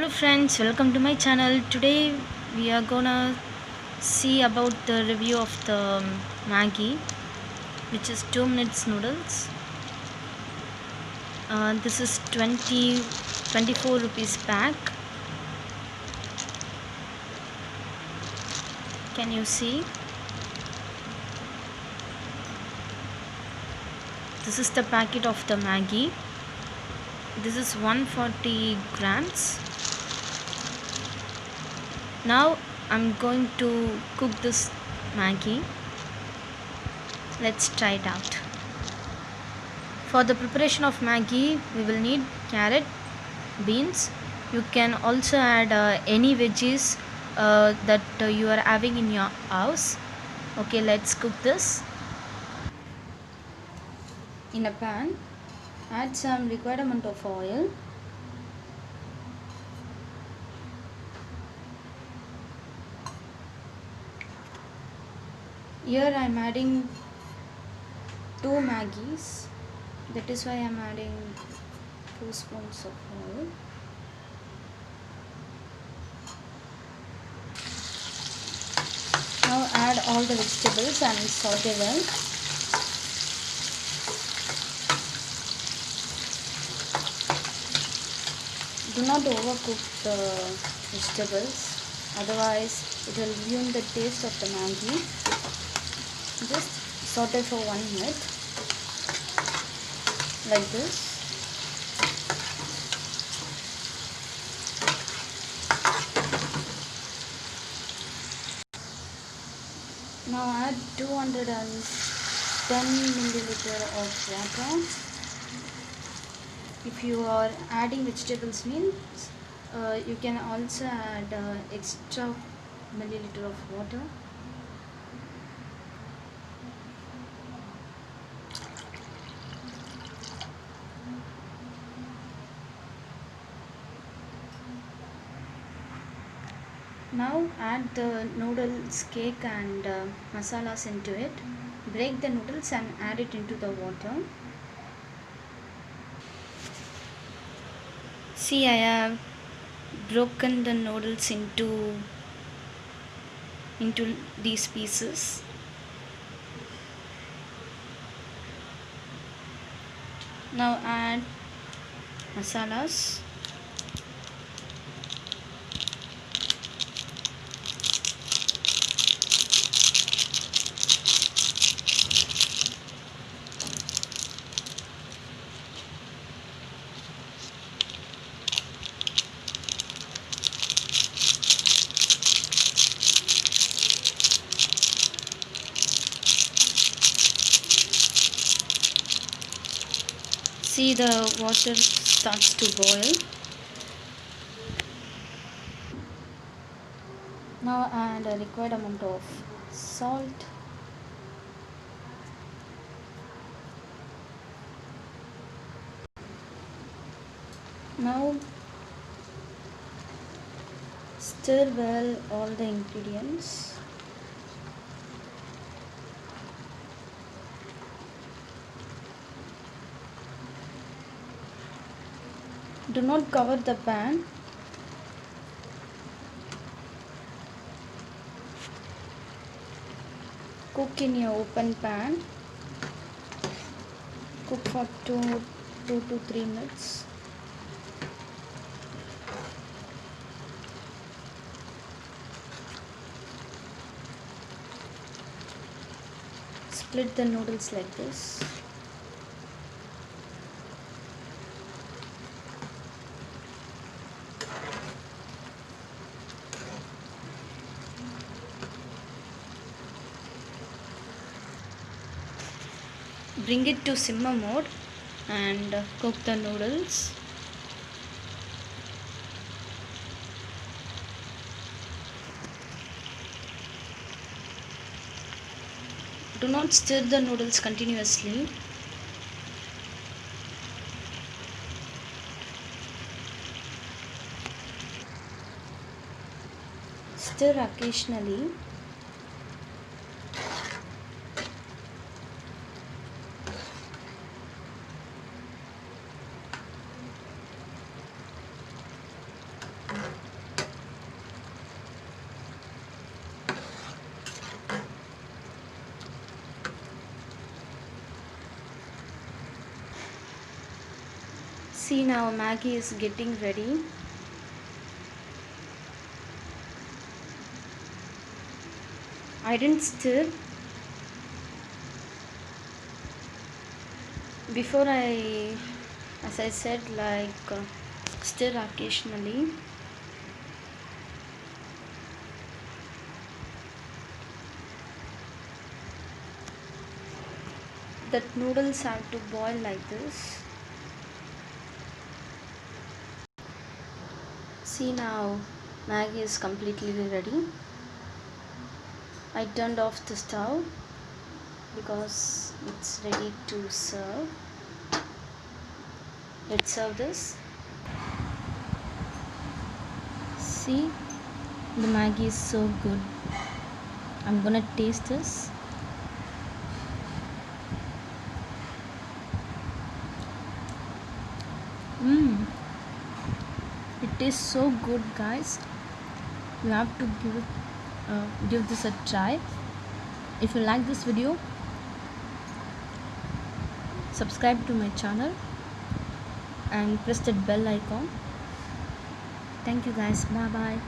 Hello friends, welcome to my channel. Today we are gonna see about the review of the Maggi, which is 2 minutes noodles. This is 24 rupees pack. Can you see? This is the packet of the Maggi. This is 140 grams. Now I'm going to cook this Maggi. Let's try it out. For the preparation of Maggi, we will need carrot, beans. You can also add any veggies that you are having in your house. Okay, let's cook this. In a pan, add some required amount of oil. Here I am adding 2 Maggis. That is why I am adding 2 spoons of oil. Now add all the vegetables and saute well. Do not overcook the vegetables, otherwise it will ruin the taste of the Maggi. Just saute for 1 minute like this. Now add 210 milliliter of water. If you are adding vegetables means you can also add extra milliliter of water. Now add the noodles, cake and masalas into it. Break the noodles and add it into the water. See, I have broken the noodles into these pieces. Now add masalas. See, the water starts to boil. Now add a required amount of salt. Now stir well all the ingredients. Do not cover the pan. Cook in your open pan. Cook for 2 to 3 minutes. Split the noodles like this. Bring it to simmer mode and cook the noodles. Do not stir the noodles continuously. Stir occasionally. See, now Maggi is getting ready. I didn't stir before as I said, like stir occasionally. That noodles have to boil like this. See, now Maggi is completely ready. I turned off the stove because it's ready to serve. Let's serve this. See, the Maggi is so good. I'm gonna taste this. It tastes so good, guys. You have to give this a try. If you like this video, subscribe to my channel and press that bell icon. Thank you, guys. Bye bye.